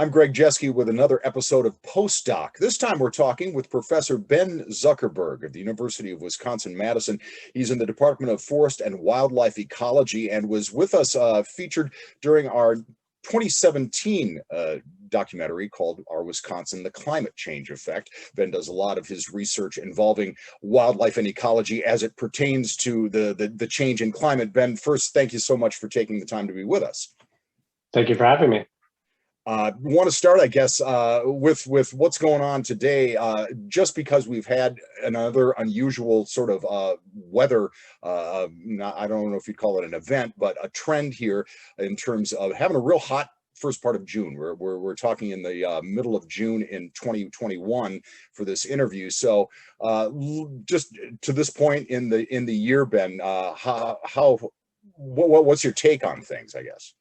I'm Greg Jeske with another episode of Postdoc. This time we're talking with Professor Ben Zuckerberg of the University of Wisconsin-Madison. He's in the Department of Forest and Wildlife Ecology and was with us featured during our 2017 documentary called Our Wisconsin, The Climate Change Effect. Ben does a lot of his research involving wildlife and ecology as it pertains to the change in climate. Ben, first, thank you so much for taking the time to be with us. Thank you for having me. Want to start, I guess, with what's going on today, just because we've had another unusual sort of weather, I don't know if you'd call it an event, but a trend here in terms of having a real hot first part of June. We're talking in the middle of June in 2021 for this interview. So just to this point in the year, Ben, what's your take on things, I guess?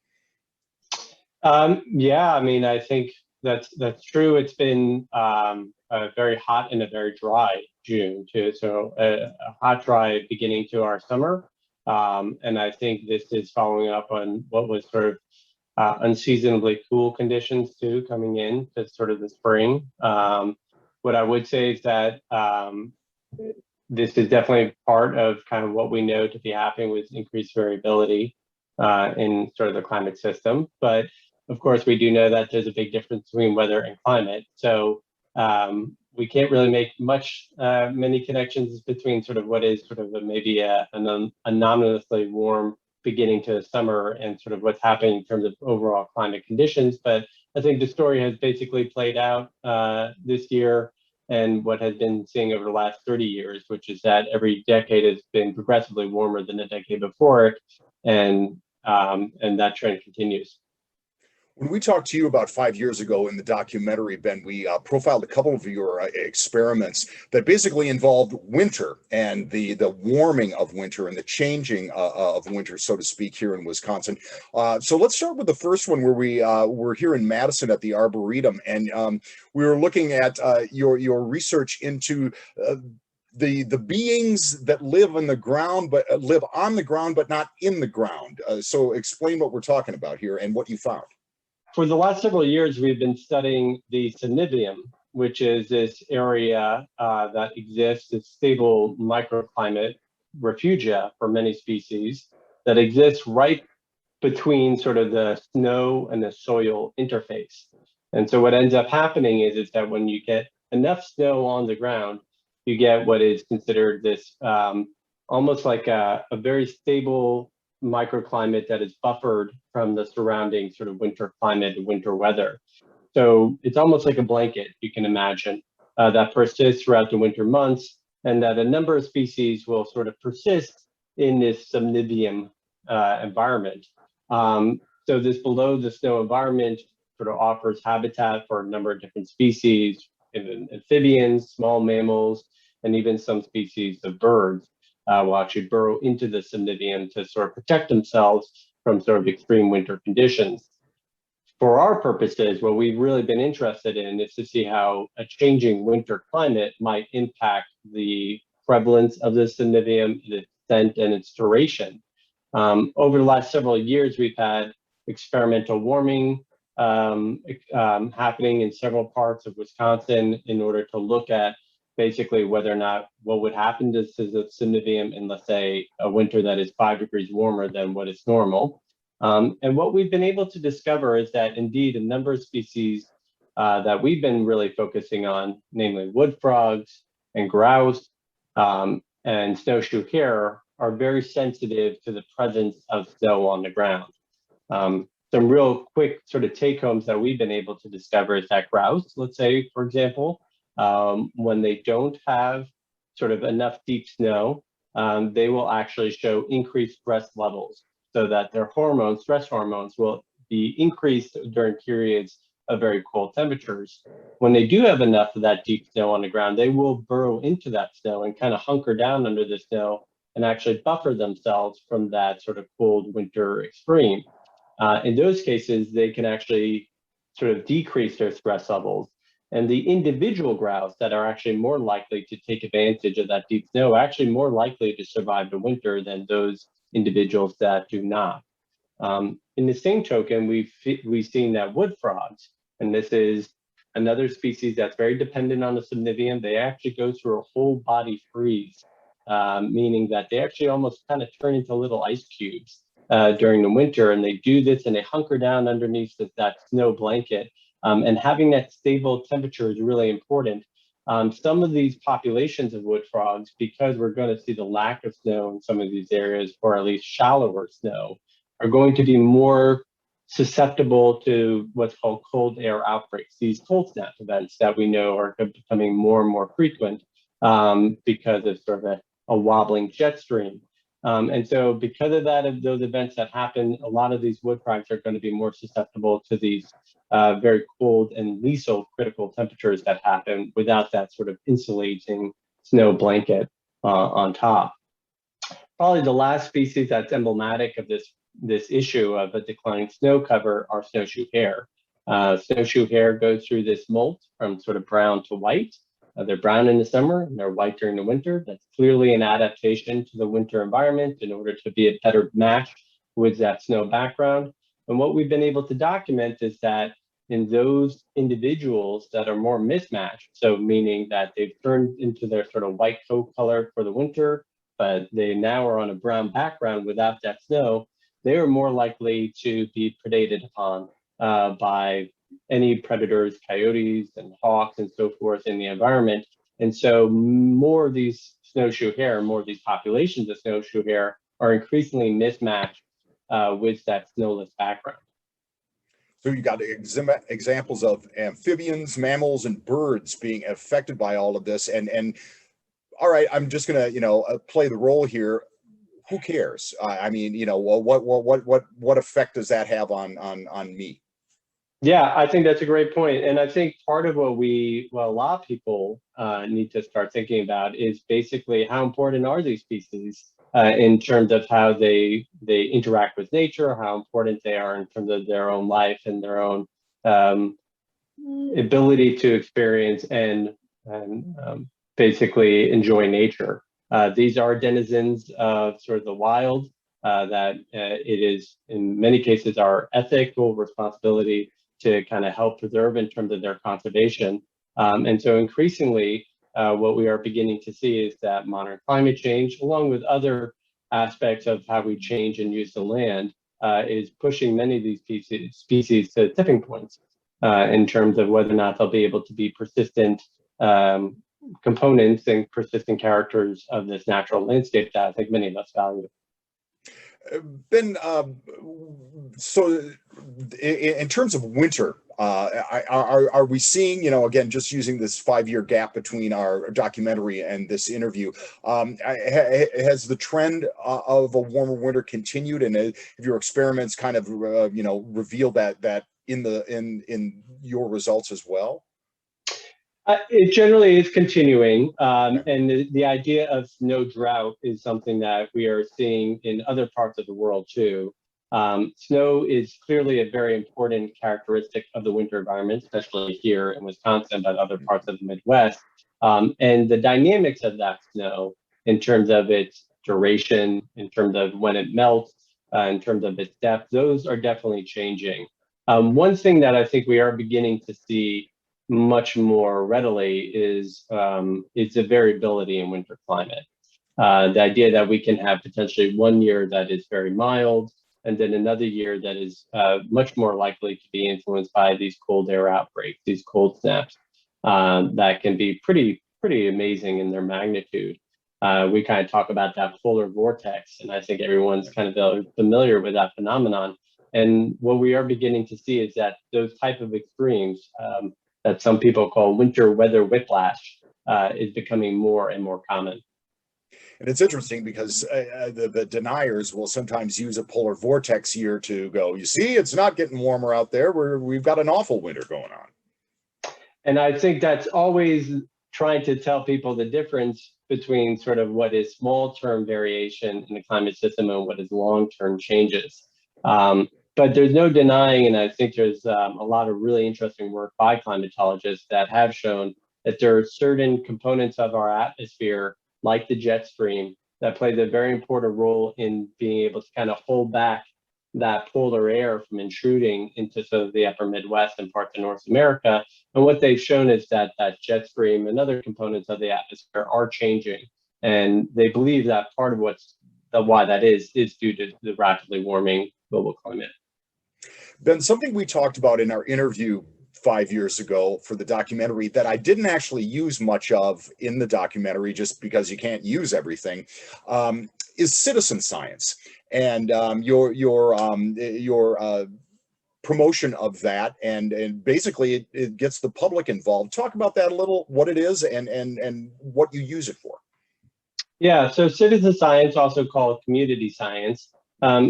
Yeah, I mean, I think that's true. It's been very hot and a very dry June too. So a hot, dry beginning to our summer. And I think this is following up on what was sort of unseasonably cool conditions too, coming in to sort of the spring. What I would say is that this is definitely part of kind of what we know to be happening with increased variability in sort of the climate system. But of course, we do know that there's a big difference between weather and climate. So we can't really make many connections between sort of what is sort of maybe an anomalously warm beginning to summer and sort of what's happening in terms of overall climate conditions. But I think the story has basically played out this year and what has been seeing over the last 30 years, which is that every decade has been progressively warmer than the decade before it. And that trend continues. When we talked to you about 5 years ago in the documentary, Ben, we profiled a couple of your experiments that basically involved winter and the warming of winter and the changing of winter, so to speak, here in Wisconsin. So let's start with the first one where we were here in Madison at the Arboretum, and we were looking at your research into the beings that live on the ground, but not in the ground. So explain what we're talking about here and what you found. For the last several years, we've been studying the Syndium, which is this area that exists, this stable microclimate refugia for many species that exists right between sort of the snow and the soil interface. And so what ends up happening is that when you get enough snow on the ground, you get what is considered this almost like a very stable microclimate that is buffered from the surrounding sort of winter climate and winter weather. So it's almost like a blanket, you can imagine, that persists throughout the winter months, and that a number of species will sort of persist in this Syndium environment. So this below the snow environment sort of offers habitat for a number of different species, amphibians, small mammals, and even some species of birds. Will actually burrow into the Syndium to sort of protect themselves from sort of extreme winter conditions. For our purposes, what we've really been interested in is to see how a changing winter climate might impact the prevalence of the Syndium, its extent, and its duration. Over the last several years, we've had experimental warming happening in several parts of Wisconsin in order to look at basically whether or not what would happen to the Syndium in, let's say, a winter that is 5 degrees warmer than what is normal. And what we've been able to discover is that indeed a number of species that we've been really focusing on, namely wood frogs and grouse and snowshoe hare, are very sensitive to the presence of snow on the ground. Some real quick sort of take homes that we've been able to discover is that grouse, let's say, for example, when they don't have sort of enough deep snow, they will actually show increased stress levels so that their hormones, stress hormones, will be increased during periods of very cold temperatures. When they do have enough of that deep snow on the ground, they will burrow into that snow and kind of hunker down under the snow and actually buffer themselves from that sort of cold winter extreme. In those cases, they can actually sort of decrease their stress levels. And the individual grouse that are actually more likely to take advantage of that deep snow are actually more likely to survive the winter than those individuals that do not. In the same token, we've seen that wood frogs And this is another species that's very dependent on the Syndium. They actually go through a whole body freeze, meaning that they actually almost kind of turn into little ice cubes during the winter. And they do this and they hunker down underneath that snow blanket. And having that stable temperature is really important. Some of these populations of wood frogs, because we're going to see the lack of snow in some of these areas, or at least shallower snow, are going to be more susceptible to what's called cold air outbreaks, these cold snap events that we know are becoming more and more frequent because of sort of a wobbling jet stream. And so because of that, of those events that happen, a lot of these wood frogs are going to be more susceptible to these very cold and lethal critical temperatures that happen without that sort of insulating snow blanket on top. Probably the last species that's emblematic of this issue of a declining snow cover are snowshoe hare. Snowshoe hare goes through this molt from sort of brown to white. They're brown in the summer and they're white during the winter. That's clearly an adaptation to the winter environment in order to be a better match with that snow background. And what we've been able to document is that in those individuals that are more mismatched, so meaning that they've turned into their sort of white coat color for the winter, but they now are on a brown background without that snow, they are more likely to be predated upon by any predators, coyotes and hawks and so forth in the environment. And so more of these snowshoe hare, more of these populations of snowshoe hare are increasingly mismatched with that snowless background. So you got examples of amphibians, mammals, and birds being affected by all of this. And all right, I'm just gonna play the role here. Who cares? I mean, what effect does that have on me? Yeah, I think that's a great point. And I think part of what a lot of people need to start thinking about is basically how important are these species in terms of how they interact with nature, how important they are in terms of their own life and their own ability to experience and basically enjoy nature. These are denizens of sort of the wild that it is in many cases our ethical responsibility to kind of help preserve in terms of their conservation. And so increasingly, what we are beginning to see is that modern climate change, along with other aspects of how we change and use the land, is pushing many of these species to tipping points in terms of whether or not they'll be able to be persistent components and persistent characters of this natural landscape that I think many of us value. Ben, so in terms of winter, are we seeing, again, just using this 5-year gap between our documentary and this interview, has the trend of a warmer winter continued, and have your experiments kind of, revealed that in your results as well? It generally is continuing, and the idea of snow drought is something that we are seeing in other parts of the world too. Snow is clearly a very important characteristic of the winter environment, especially here in Wisconsin, but other parts of the Midwest. And the dynamics of that snow, in terms of its duration, in terms of when it melts, in terms of its depth, those are definitely changing. One thing that I think we are beginning to see much more readily is the variability in winter climate. The idea that we can have potentially one year that is very mild, and then another year that is much more likely to be influenced by these cold air outbreaks, these cold snaps that can be pretty amazing in their magnitude. We kind of talk about that polar vortex, and I think everyone's kind of familiar with that phenomenon. And what we are beginning to see is that those type of extremes that some people call winter weather whiplash is becoming more and more common. And it's interesting because the deniers will sometimes use a polar vortex year to go, you see, it's not getting warmer out there. We've got an awful winter going on. And I think that's always trying to tell people the difference between sort of what is small-term variation in the climate system and what is long-term changes. But there's no denying, and I think there's a lot of really interesting work by climatologists that have shown that there are certain components of our atmosphere, like the jet stream, that plays a very important role in being able to kind of hold back that polar air from intruding into sort of the upper Midwest and parts of North America. And what they've shown is that jet stream and other components of the atmosphere are changing. And they believe that part of why that is due to the rapidly warming global climate. Ben, something we talked about in our interview 5 years ago for the documentary that I didn't actually use much of in the documentary, just because you can't use everything, is citizen science, and your promotion of that, and basically it gets the public involved. Talk about that a little, what it is and what you use it for. Yeah, so citizen science, also called community science,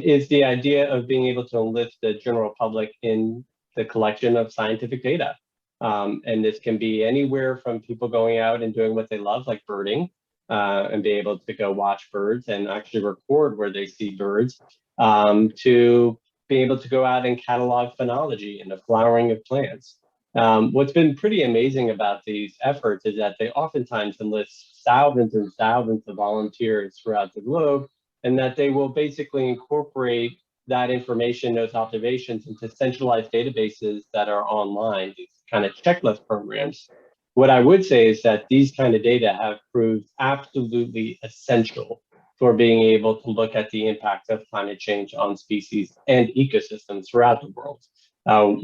is the idea of being able to enlist the general public in the collection of scientific data. And this can be anywhere from people going out and doing what they love, like birding, and be able to go watch birds and actually record where they see birds, to being able to go out and catalog phenology and the flowering of plants. What's been pretty amazing about these efforts is that they oftentimes enlist thousands and thousands of volunteers throughout the globe, and that they will basically incorporate that information, those observations, into centralized databases that are online, these kind of checklist programs. What I would say is that these kind of data have proved absolutely essential for being able to look at the impact of climate change on species and ecosystems throughout the world.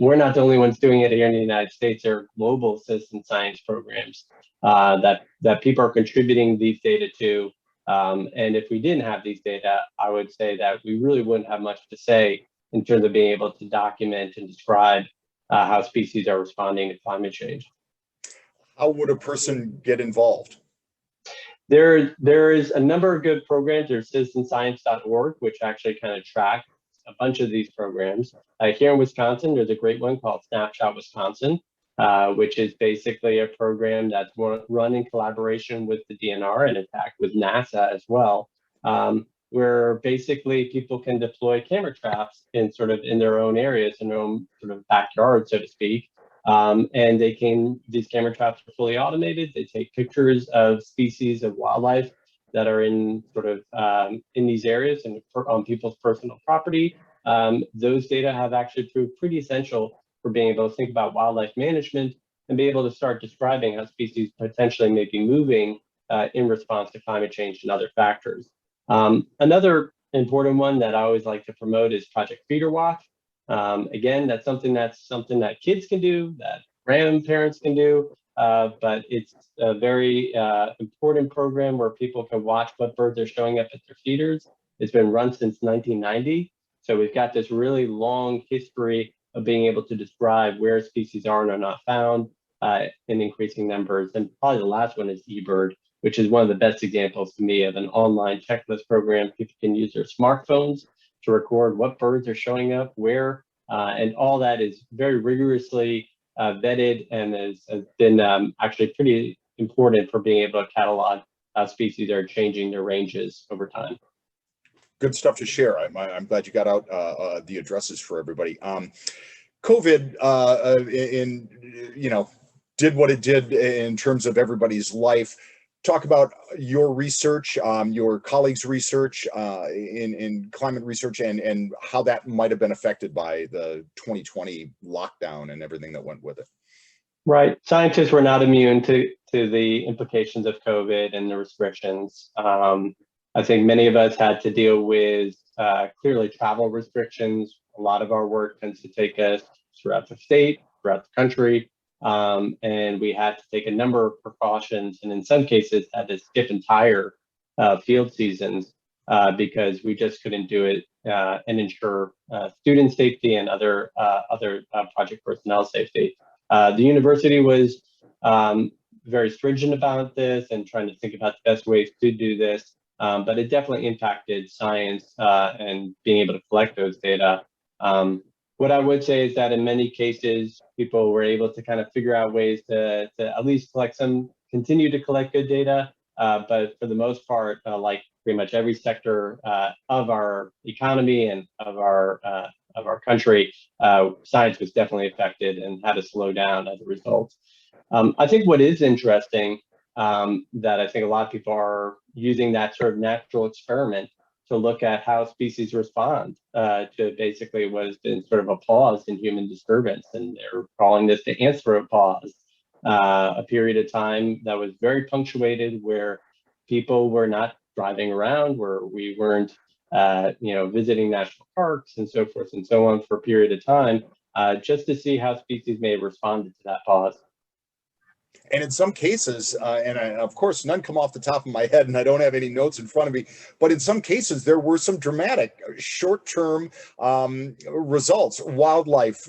We're not the only ones doing it here in the United States. There are global citizen science programs that people are contributing these data to. And if we didn't have these data, I would say that we really wouldn't have much to say in terms of being able to document and describe how species are responding to climate change. How would a person get involved? There is a number of good programs. There's citizenscience.org, which actually kind of track a bunch of these programs. Here in Wisconsin, there's a great one called Snapshot Wisconsin, which is basically a program that's run in collaboration with the DNR and in fact with NASA as well, where basically people can deploy camera traps in their own areas, in their own sort of backyard, so to speak. And these camera traps are fully automated. They take pictures of species of wildlife that are in in these areas and on people's personal property. Those data have actually proved pretty essential for being able to think about wildlife management and be able to start describing how species potentially may be moving in response to climate change and other factors. Another important one that I always like to promote is Project Feeder Watch. Again, that's something that kids can do, that grandparents can do, but it's a very important program where people can watch what birds are showing up at their feeders. It's been run since 1990, so we've got this really long history of being able to describe where species are and are not found in increasing numbers. And probably the last one is eBird, which is one of the best examples to me of an online checklist program. People can use their smartphones to record what birds are showing up, where, and all that is very rigorously vetted and has been actually pretty important for being able to catalog how species are changing their ranges over time. Good stuff to share. I'm glad you got out the addresses for everybody. COVID, did what it did in terms of everybody's life. Talk about your research, your colleagues' research in climate research, and how that might have been affected by the 2020 lockdown and everything that went with it. Right. Scientists were not immune to the implications of COVID and the restrictions. I think many of us had to deal with clearly travel restrictions. A lot of our work tends to take us throughout the state, throughout the country. And we had to take a number of precautions, and in some cases had to skip entire field seasons because we just couldn't do it and ensure student safety and other project personnel safety. The university was very stringent about this and trying to think about the best ways to do this, but it definitely impacted science and being able to collect those data. What I would say is that in many cases, people were able to kind of figure out ways to at least continue to collect good data. But for the most part, like pretty much every sector of our economy and of our country, science was definitely affected and had to slow down as a result. I think what is interesting that I think a lot of people are using that sort of natural experiment to look at how species respond to basically what has been sort of a pause in human disturbance. And they're calling this the anthropause, a period of time that was very punctuated where people were not driving around, where we weren't visiting national parks and so forth and so on for a period of time, just to see how species may have responded to that pause. And in some cases, of course, none come off the top of my head, and I don't have any notes in front of me, but in some cases, there were some dramatic short-term results. Wildlife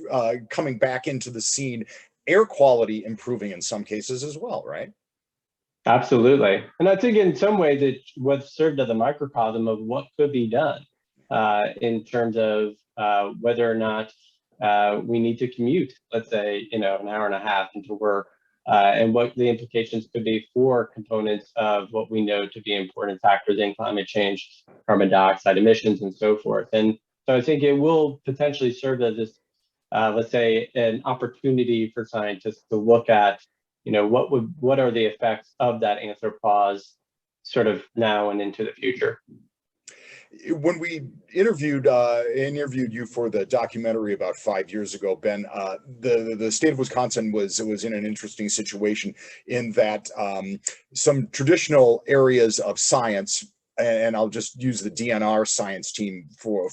coming back into the scene, air quality improving in some cases as well, right? Absolutely. And I think in some ways it was served as a microcosm of what could be done in terms of whether or not we need to commute, let's say, an hour and a half into work, and what the implications could be for components of what we know to be important factors in climate change, carbon dioxide emissions, and so forth. And so I think it will potentially serve as this, let's say, an opportunity for scientists to look at, what are the effects of that anthropause sort of now and into the future. When we interviewed you for the documentary about 5 years ago, Ben, the state of Wisconsin was in an interesting situation in that some traditional areas of science, and I'll just use the DNR science team for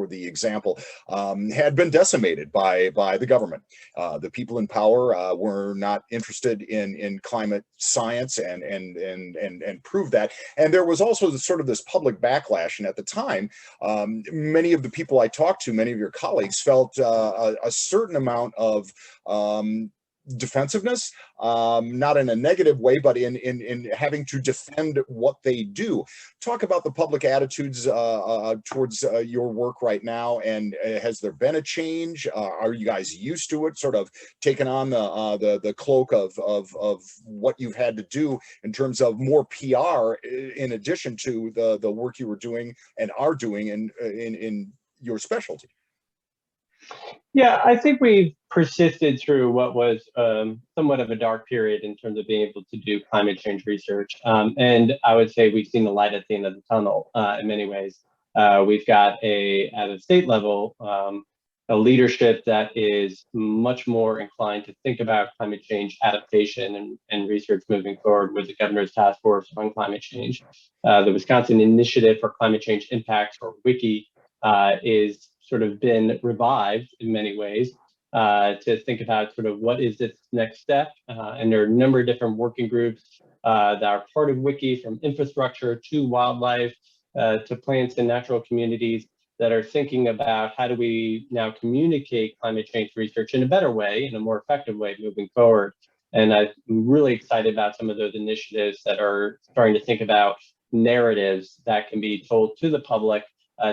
the example, had been decimated by the government. The people in power were not interested in climate science and prove that. And there was also sort of this public backlash. And at the time, many of the people I talked to, many of your colleagues, felt a certain amount of defensiveness, not in a negative way, but in having to defend what they do. Talk about the public attitudes towards your work right now, and has there been a change? Are you guys used to it, sort of taking on the cloak of what you've had to do in terms of more PR in addition to the work you were doing and are doing in your specialty? Yeah, I think we've persisted through what was somewhat of a dark period in terms of being able to do climate change research. And I would say we've seen the light at the end of the tunnel in many ways. We've got at a state level, a leadership that is much more inclined to think about climate change adaptation and research moving forward with the Governor's Task Force on Climate Change. The Wisconsin Initiative for Climate Change Impacts, or WICI, is sort of been revived in many ways to think about sort of what is this next step. And there are a number of different working groups that are part of WICI, from infrastructure to wildlife to plants and natural communities, that are thinking about how do we now communicate climate change research in a better way, in a more effective way moving forward. And I'm really excited about some of those initiatives that are starting to think about narratives that can be told to the public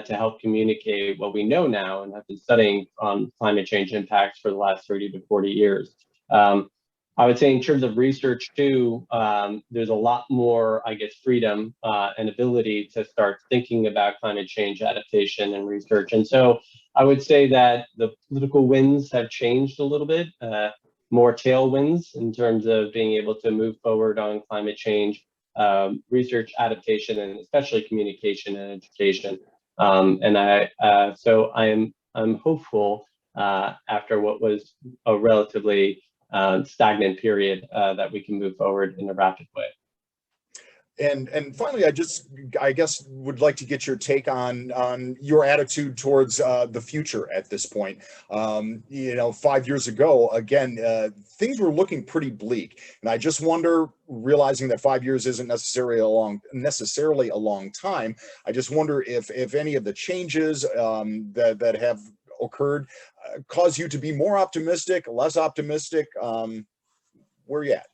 to help communicate what we know now and have been studying on climate change impacts for the last 30 to 40 years. I would say in terms of research too, there's a lot more, I guess, freedom and ability to start thinking about climate change adaptation and research. And so I would say that the political winds have changed a little bit, more tailwinds in terms of being able to move forward on climate change, research, adaptation, and especially communication and education. So I'm hopeful after what was a relatively stagnant period that we can move forward in a rapid way. And finally, I guess would like to get your take on your attitude towards the future at this point. 5 years ago, again, things were looking pretty bleak, and I just wonder, realizing that 5 years isn't necessarily a long time, I just wonder if any of the changes that have occurred cause you to be more optimistic, less optimistic. Where are you at?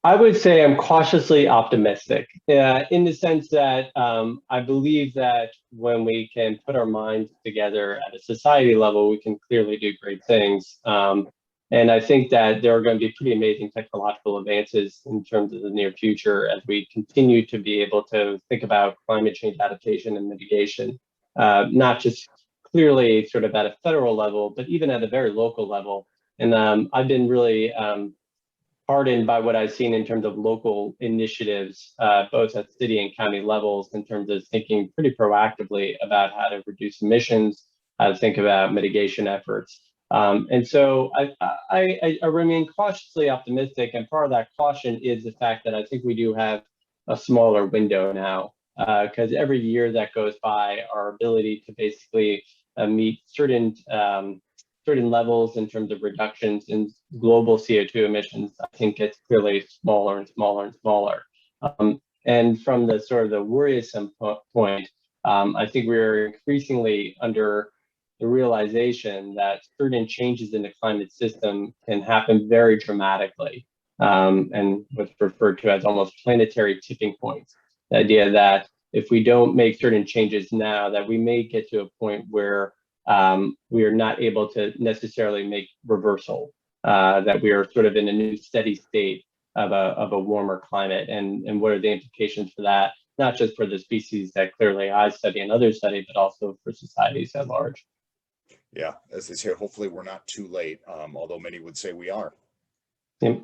I would say I'm cautiously optimistic in the sense that I believe that when we can put our minds together at a society level, we can clearly do great things. And I think that there are going to be pretty amazing technological advances in terms of the near future as we continue to be able to think about climate change adaptation and mitigation, not just clearly sort of at a federal level, but even at a very local level. And I've been really heartened by what I've seen in terms of local initiatives, both at city and county levels, in terms of thinking pretty proactively about how to reduce emissions, how to think about mitigation efforts. And so I remain cautiously optimistic, and part of that caution is the fact that I think we do have a smaller window now, because every year that goes by, our ability to basically meet certain levels in terms of reductions in global CO2 emissions, I think gets clearly smaller and smaller and smaller. And from the sort of the worrisome point, I think we're increasingly under the realization that certain changes in the climate system can happen very dramatically, and what's referred to as almost planetary tipping points. The idea that if we don't make certain changes now, that we may get to a point where we are not able to necessarily make reversal, that we are sort of in a new steady state of a warmer climate, and what are the implications for that, not just for the species that clearly I study and others study, but also for societies at large. Yeah, as they say, hopefully we're not too late, although many would say we are. Yep.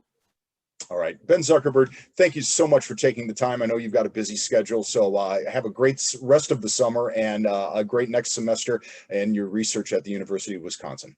All right, Ben Zuckerberg, thank you so much for taking the time. I know you've got a busy schedule, so have a great rest of the summer and a great next semester in your research at the University of Wisconsin.